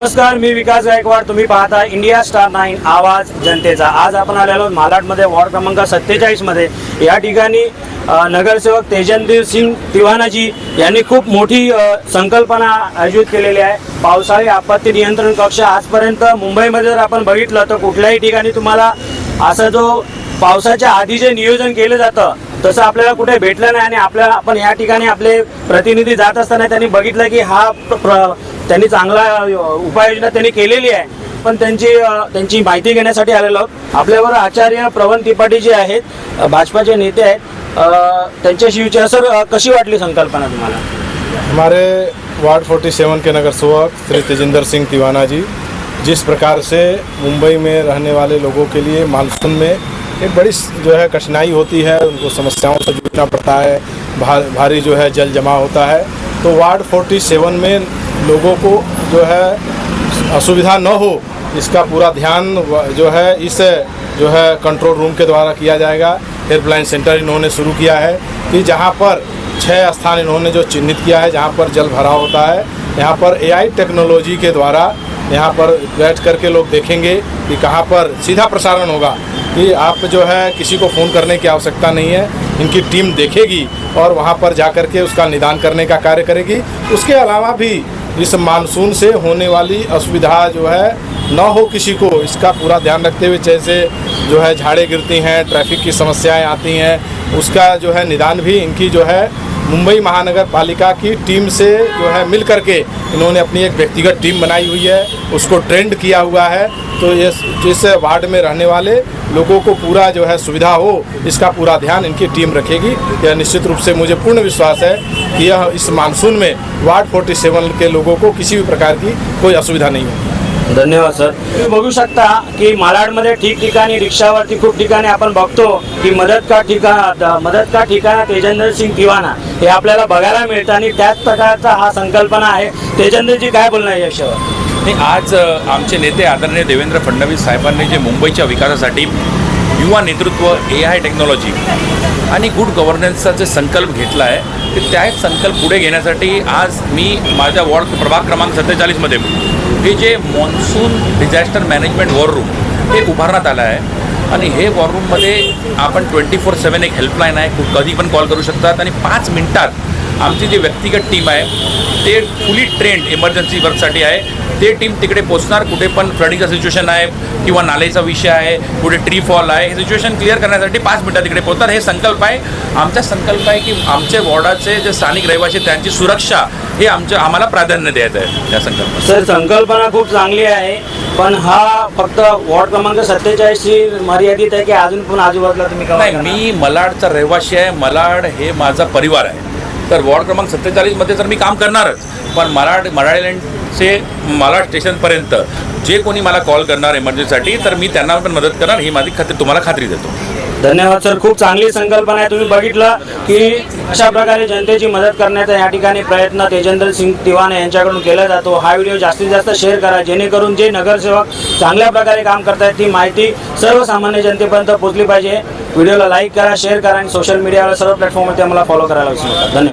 नमस्कार, मी विकास गायकवाड. तुम्ही पाहता इंडिया स्टार 9 आवाज जनतेचा. आज आपण आलेलो मालाडमध्ये वॉर्ड क्रमांक 47 मध्ये. या ठिकाणी नगरसेवक तेजंदर सिंग तिवानाजी यांनी खूप मोठी संकल्पना आयोजित केलेली आहे. पावसाळी आपत्ती नियंत्रण कक्ष. आजपर्यंत मुंबईमध्ये जर आपण बघितलं तर कुठल्याही ठिकाणी तुम्हाला असं जो पावसाच्या आधी जे नियोजन केलं जातं तसं आपल्याला कुठे भेटलं नाही. आणि आपण या ठिकाणी आपले प्रतिनिधी जात असताना त्यांनी बघितलं की त्यांनी चांगला उपाययोजना त्यांनी केलेली आहे. पण त्यांची माहिती घेण्यासाठी आलेलो आहोत. आपल्यावर आचार्य प्रवन त्रिपाठी जे आहेत, भाजपाचे नेते आहेत, त्यांच्याशी विचार. सर, कशी वाटली संकल्पना तुम्हाला? हमारे वार्ड 47 के नगर सेवक श्री तेजिंदर सिंह तिवाना जी जिस प्रकार से मुंबई में रहने वाले लोगों के लिए मानसून में एक बड़ी जो है कठिनाई होती है, उनको समस्याओं से जूझना पड़ता है, भारी जो है जल जमा होता है, तो वार्ड 47 में लोगों को जो है असुविधा न हो इसका पूरा ध्यान जो है इस जो है कंट्रोल रूम के द्वारा किया जाएगा. हेल्पलाइन सेंटर इन्होंने शुरू किया है कि जहां पर 6 स्थान इन्होंने जो चिन्हित किया है जहां पर जल भरा होता है, यहाँ पर AI टेक्नोलॉजी के द्वारा यहाँ पर बैठ करके लोग देखेंगे कि कहाँ पर सीधा प्रसारण होगा कि आप जो है किसी को फ़ोन करने की आवश्यकता नहीं है. इनकी टीम देखेगी और वहाँ पर जा कर के उसका निदान करने का कार्य करेगी. उसके अलावा भी इस मानसून से होने वाली असुविधा जो है न हो किसी को, इसका पूरा ध्यान रखते हुए जैसे जो है झाड़ें गिरती हैं, ट्रैफिक की समस्याएं आती हैं, उसका जो है निदान भी इनकी जो है मुंबई महानगर पालिका की टीम से जो है मिल करके इन्होंने अपनी एक व्यक्तिगत टीम बनाई हुई है, उसको ट्रेंड किया हुआ है. तो ये जिस वार्ड में रहने वाले लोगों को पूरा जो है सुविधा हो इसका पूरा ध्यान इनकी टीम रखेगी. यह निश्चित रूप से मुझे पूर्ण विश्वास है कि यह इस मानसून में वार्ड 47 के लोगों को किसी भी प्रकार की कोई असुविधा नहीं होगी. धन्यवाद सर. तुम्ही बघू शकता की मालाडमध्ये ठिकठिकाणी रिक्षावरती खूप ठिकाणी आपण बघतो की मदत का ठिकाणा तेजंदर सिंग तिवाना हे आपल्याला बघायला मिळतं. आणि त्याच प्रकारचा हा संकल्पना आहे. तेजंदरजी, काय बोलणं आहे याच्यावर? नाही, आज आमचे नेते आदरणीय देवेंद्र फडणवीस साहेबांनी जे मुंबईच्या विकासासाठी युवा नेतृत्व, AI टेक्नॉलॉजी आणि गुड गव्हर्नन्सचा जे संकल्प घेतला आहे ते त्याच संकल्प पुढे घेण्यासाठी आज मी माझ्या वॉर्ड प्रभाग क्रमांक 47 मध्ये हे जे monsoon disaster management war room हे उभारण्यात आलं आहे. आणि हे वॉर रूममध्ये आपण 24/7 एक हेल्पलाईन आहे, कधी पण कॉल करू शकतात. आणि 5 मिनिटात आमची जी व्यक्तिगत टीम आहे ते फुली ट्रेंड इमर्जन्सी वर्कसाठी आहे. ते टीम तिकडे पोचणार. कुठे पण फ्लडिंगचा सिच्युएशन आहे किंवा नालेचा विषय आहे, कुठे ट्री फॉल आहे, हे सिच्युएशन क्लिअर करण्यासाठी 5 मिनिटात तिकडे पोचतात. हे संकल्प आहे. आमचा संकल्प आहे की आमच्या वॉर्डाचे जे स्थानिक रहिवासी त्यांची सुरक्षा हे आम्हाला प्राधान्य द्यायचं आहे या संकल्पात. सर, संकल्पना खूप चांगली आहे, पण हा फक्त वॉर्ड क्रमांक 47 शी मर्यादित आहे की अजून पण आजूबाजूला तुम्ही नाही, मी मलाडचा रहिवासी आहे. मलाड हे माझा परिवार आहे. तर वॉर्ड क्रमांक 47 मध्ये तर मी काम करणारच, पण मलाडचे मलाड स्टेशनपर्यंत जे कोणी मला कॉल करणार इमर्जन्सीसाठी तर मी त्यांना पण मदत करणार, ही माझी तुम्हाला खात्री देतो. धन्यवाद सर. खूप चांगली संकल्पना आहे. तुम्ही बघितलं की अशा प्रकारे जनतेची मदत करण्याचा या ठिकाणी प्रयत्न तेजंदर सिंग तिवाना यांच्याकडून केला जातो. हा व्हिडिओ जास्तीत जास्त शेअर करा, जेणेकरून जे नगरसेवक चांगल्या प्रकारे काम करतायत ती माहिती सर्वसामान्य जनतेपर्यंत पोहोचली पाहिजे. व्हिडिओला लाईक करा, शेअर करा आणि सोशल मीडियावर सर्व प्लॅटफॉर्मवरती आम्हाला फॉलो करायला विसरू नका. धन्यवाद.